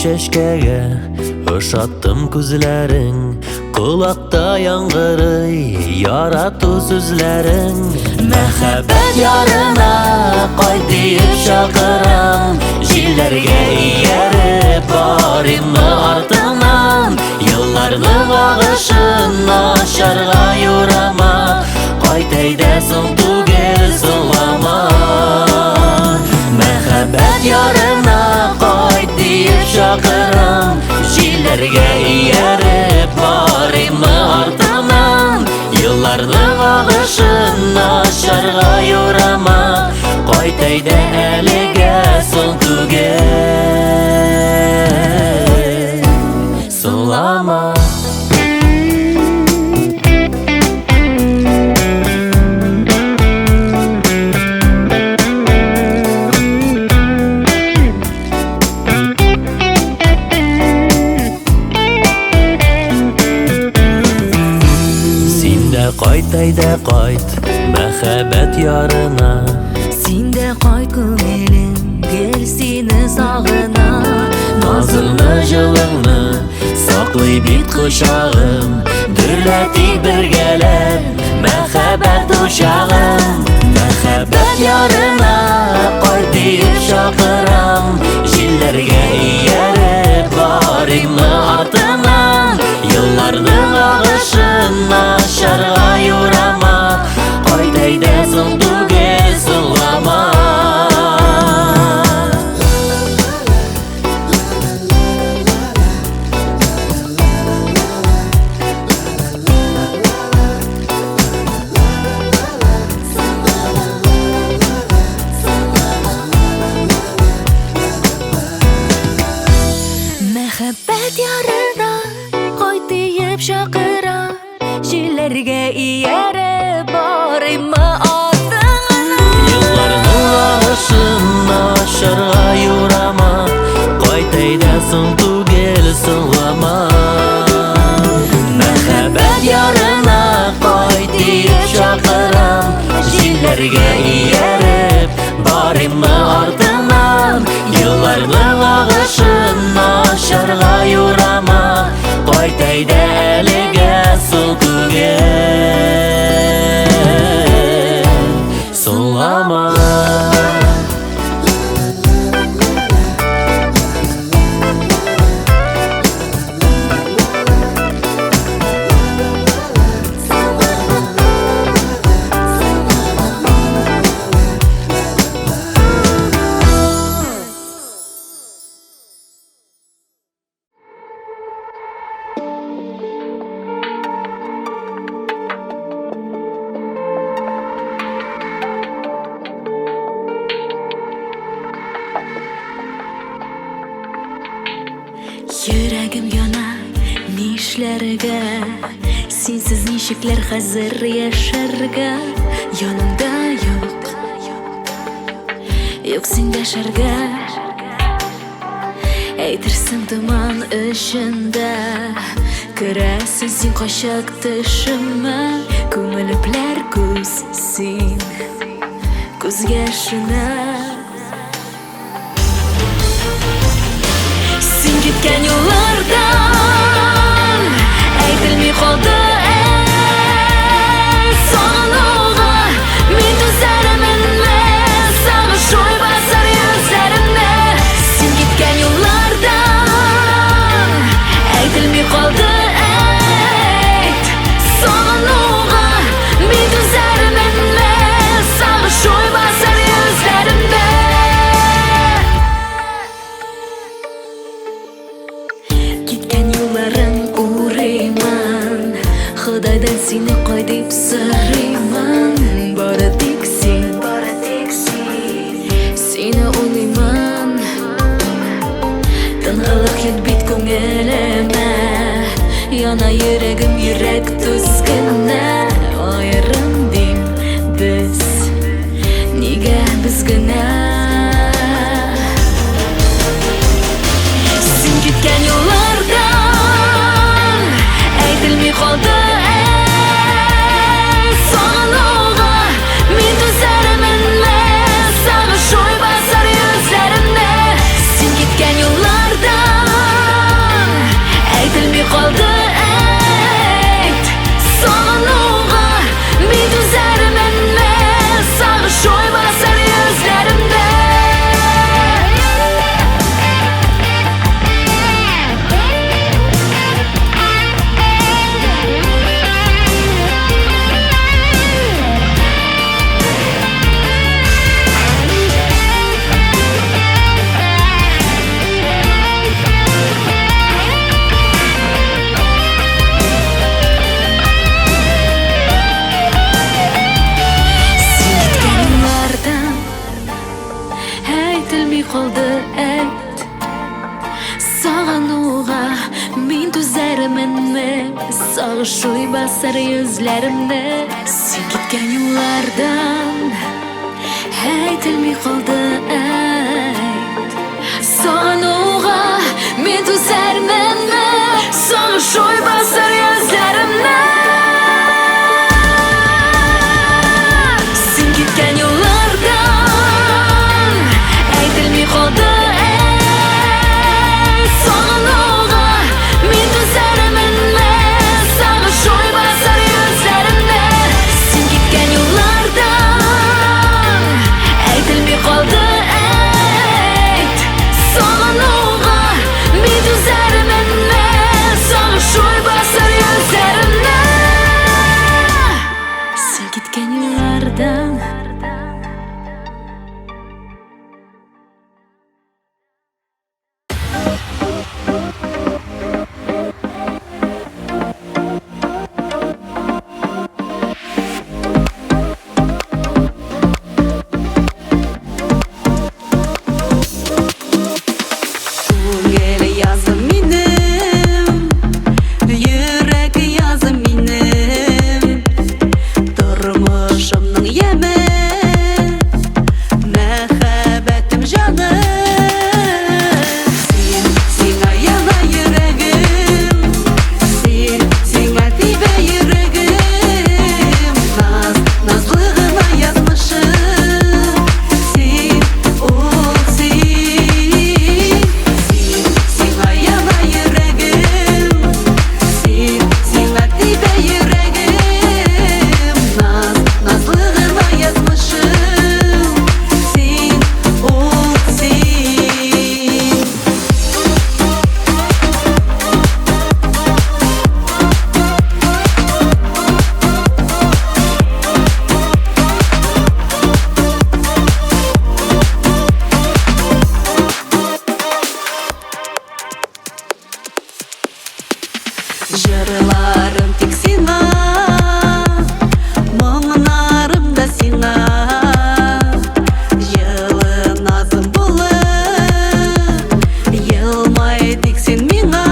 чәшкәгә, ошаттым күзләрең, колакта яңгырый ярату сүзләрең. Мәхәббәт ярына кайт диеп чакырам, җилләргә ияреп барыйммы артыңнан, елларның агышын ачарга юрама, кайт әйдә соң түгел соңлама. Мәхәббәт ярына кайт диеп чакырам, җилләргә ияреп барыйммы артыңнан, елларның агышын ачарга юрама, кайт әйдә әлегә соң түгел соңлама. Кайт әйдә кайт мәхәббәт ярына, синдә кайт күңелем, гел сине сагына. Назыңны җылыңны саклый бит кочагым, дөрләтик бергәләп мәхәббәт учагын. Мәхәббәт ярына кайт диеп чакырам, җилләргә ияреп барыйммы артыңнан, елларның агышын ачарга юрама, кайт әйдә соң түгел соңлама. Мәхәббәт ярына кайт диеп чакырам, җилләргә ияреп барыйммы артыңнан, Елларның агышын ачарга юрама, кайт әйдә соң түгел соңлама. Мәхәббәт ярына кайт диеп чакырам, җилләргә ияреп барыйммы артыңнан, елларның агышын ачарга юрама, кайт әйдә әлегә соң түгел соңлама. Йөрәгем яна, нишләргә, синсез ничекләр хәзер яшәргә. Янымда юк, юк син дәшәргә. Әйтерсең томан эчендә, керәсең син качак төшемә. Күмелепләр күз син, күз яшенә. Син киткән юллардан әйтелми калды сагынуга. Мин түзәремме, сагыш уй басар йөзләремне. Син киткән юллардан әйтелми калды сагынуга. Мин түзәремме, сагыш уй басар йөзләремне. Худайдан сине кай дип сорыйман, бары тик син, сине уйлыйман. Тынлык юк бит күңелемә, яна йөрәгем йөрәк түзгәнә. Аерым дим без, нигә без генә. Син киткән юллардан әйтелми калды сагынуга. Мин түзәремме, сагыш уй басар йөзләремне. Син киткән юллардан Sağışuy basar yüzlerimde. Sen gitken yollardan aytilmay qoldi ayt. Sonuğa men tuzarmanmi? Sağışuy basar yüzlerimde. Sen gitken yollardan aytilmay qoldi ayt. Sonuğa men tuzarmanmi? Sağışuy basar yüzlerimde. Sen gitken yollardan aytilmay qoldi ayt. Sonuğa men tuzarmanmi? Sağışuy basar yüzlerimde. Sen gitken yollardan Ko'ngil yazim menim, yurak yazim menim. Turmushimning yemi, muhabbatim jonim. Senga yana yuragim, senga tiyba yuragim. Nazlig'ini yozmishim, sen senga yana yuragim, senga tiyba yuragim. Nazlig'ini yozmishim, sen Jırlarım tek sina, мұңларым да сина. Жылы назым болып, йылмай тек сен миңа.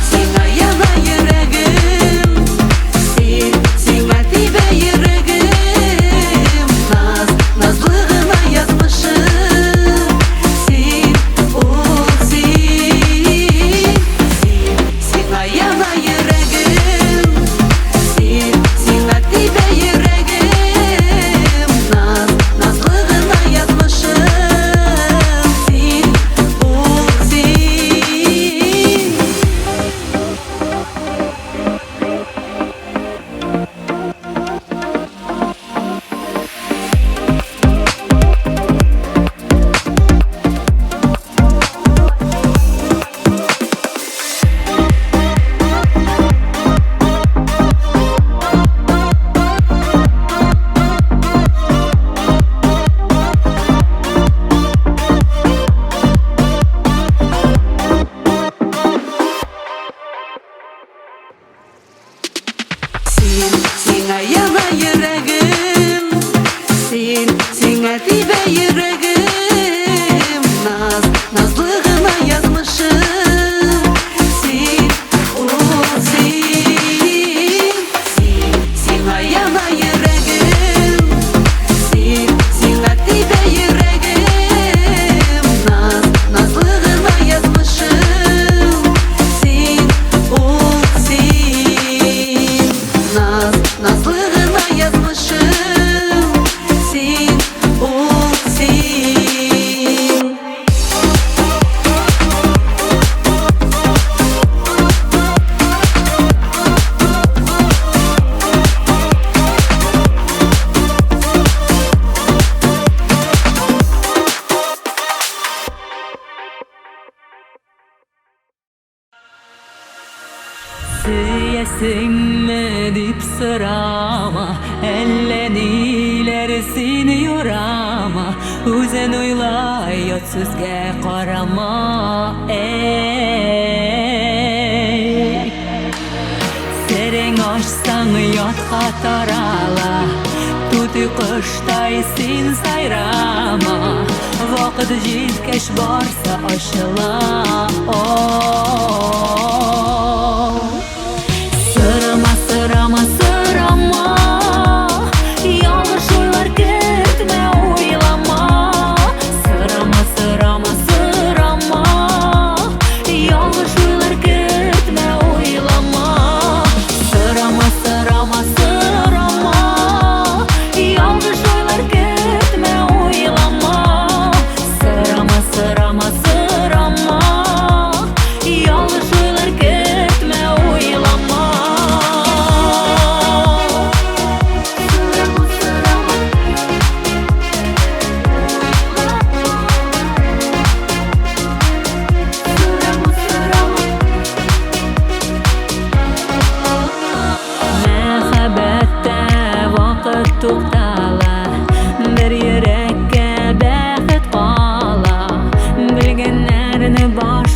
Сеңа яна йөрәгем, сеңа тибә йөрәгем. Назлыгына язмышым, сен сеңа яна йөрәгем, сеңа тибә йөрәгем. Назлыгына язмышым, сен Сеңа яна йөрәгем, сеңа тибә йөрәгем. Назлыгына язмышым, сен сеңа яна йөрәгем, сеңа тибә йөрәгем. Назлыгына язмышым, сен назлыгына язмышым, сен Süyesingmi dip sırama, elle niler seni yorama. O'zin o'ylay, yot so'zga qarama. Ey sering ochsang yotqa tarala, tuti qushday sen sayrama. Vaqt jetkach borsa oshila.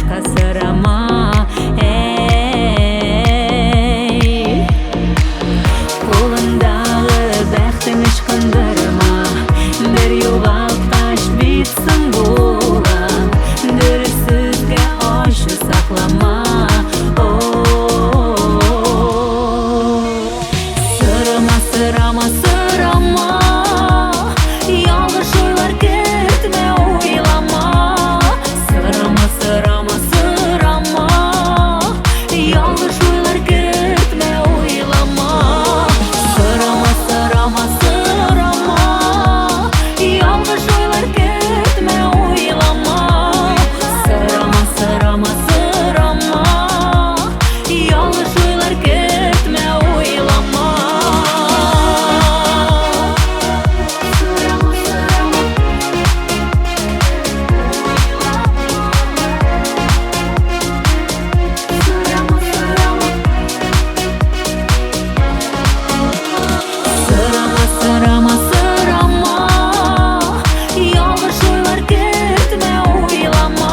tasirama ey Қолындағы бәқтің ышқындырма бір юғалтқаш битсің болам дұрысызға ашу сақлама Сырама, сырама Ялғыш ойлар кетме ойлама Сырама, сырама, сырама Ялғыш ойлар кетме ойлама Сырама, сырама, сырама Ялғыш ойлар кетме ойлама Сырама, сырама, сырама Ялғыш ойлар кетме ойлама Сырама, сырама Ялғыш ойлар кетме ойлама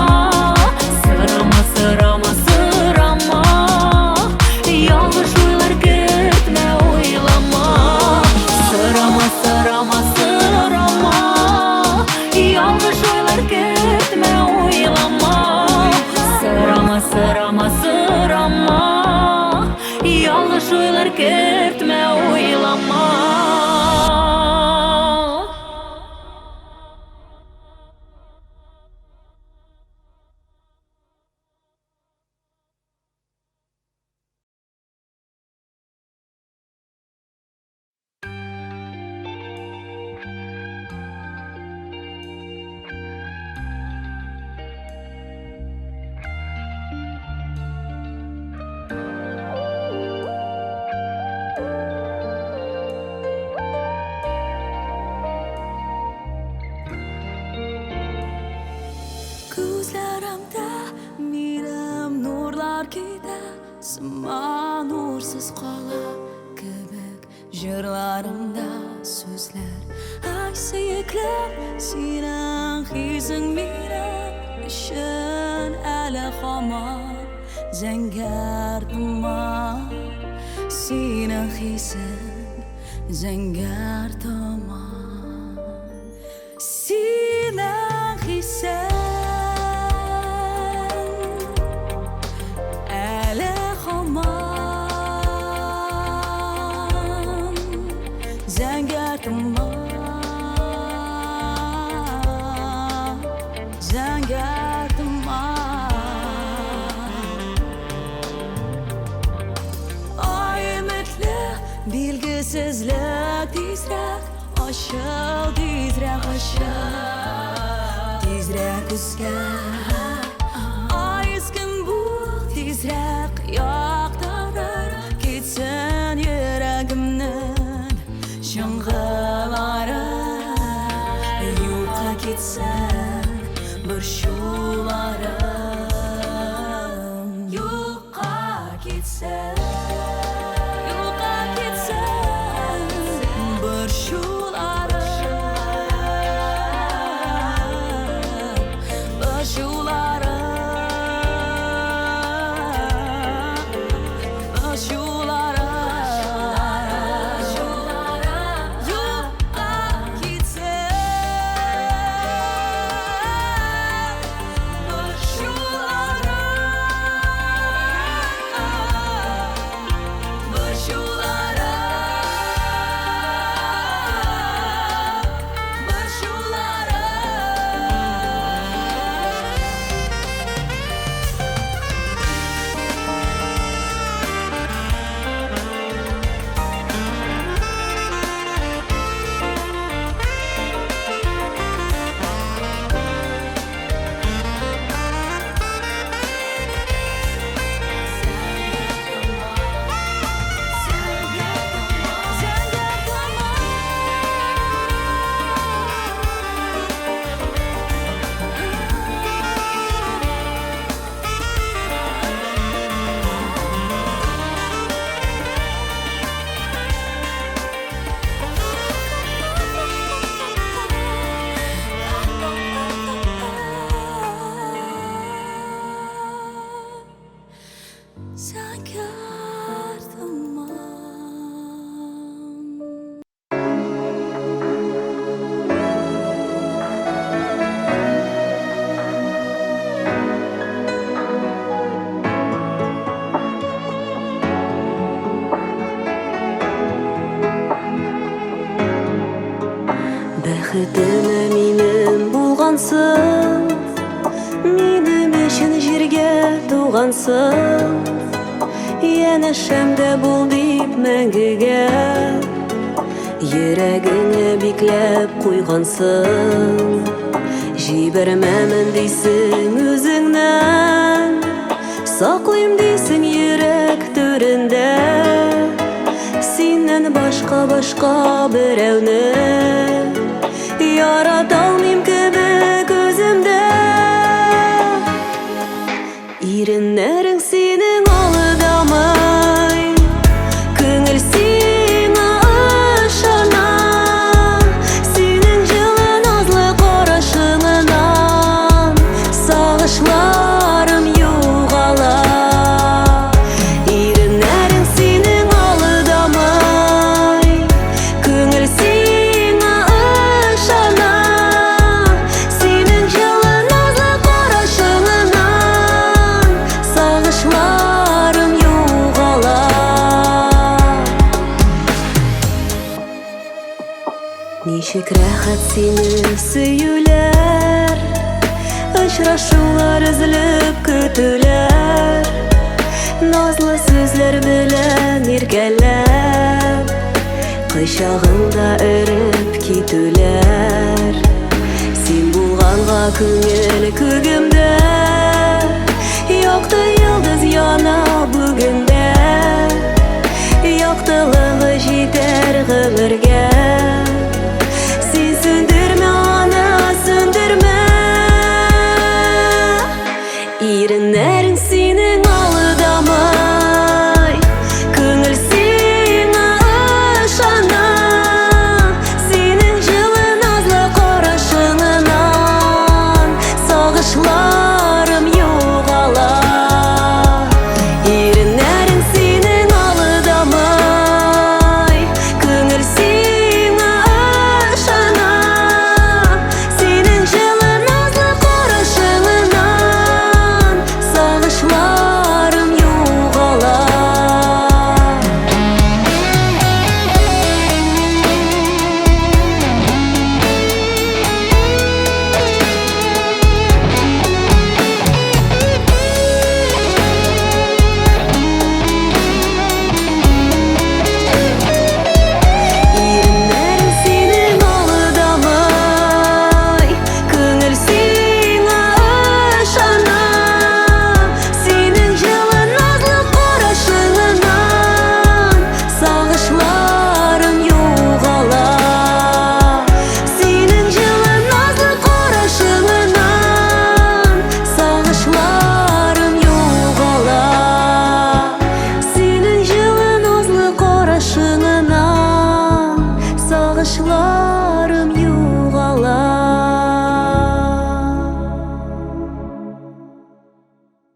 Сырама, сырама, сырама Ялғыш ойлар кетме ойлама Сырама, сырама, сырама Ялғыш ойлар кетме ойлама Сырама, сырама, сырама Ялғыш ойлар кетме ойлама Ko'zlarimda mirim nurlar keda Sima nursiz qola kibik Jırlarimda so'zlar Aysa yeklab Sening hizing meni Ishin ali hamon Zangar tomon Sening hizing Zangar tomon Sening hizing Zangar Ay ümitli bilgisizlik tezrak Aşıl tezrak aşıl Tezrak kuzga Ay iskin bu tezrak yoqtirar Ketsin yuragimnin Şıngıları Yurtqa ketsin bir şularım Yurtqa ketsin Yurtqa ketsin bir şularım Bir şularım Bir şularım Şakar duman. Бәхетемә минем булгансың, минем өчен җиргә тугансың. Янәшәмдә бул дип мәңгегә, йөрәгеңә бикләп куйгансың. Җибәрмәмен дисең үзеңнән, саклыйм дисең йөрәк түрендә. Синнән башка берәүне ярата алмыйм кебек үземдә. Иреннәрең синең алдамый, күңел сиңа ышана. Синең җылы назлы карашыңнан сагышларым югала. Иреннәрең синең алдамый, күңел сиңа ышана. Синең җылы назлы карашыңнан сагышларым югала. Ничек рәхәт сине сөюләр, очрашулар өзелеп көтүләр. Назлы сүзләр белән иркәләп, кочагыңда өреп китүләр. Син булганга күңел күгемдә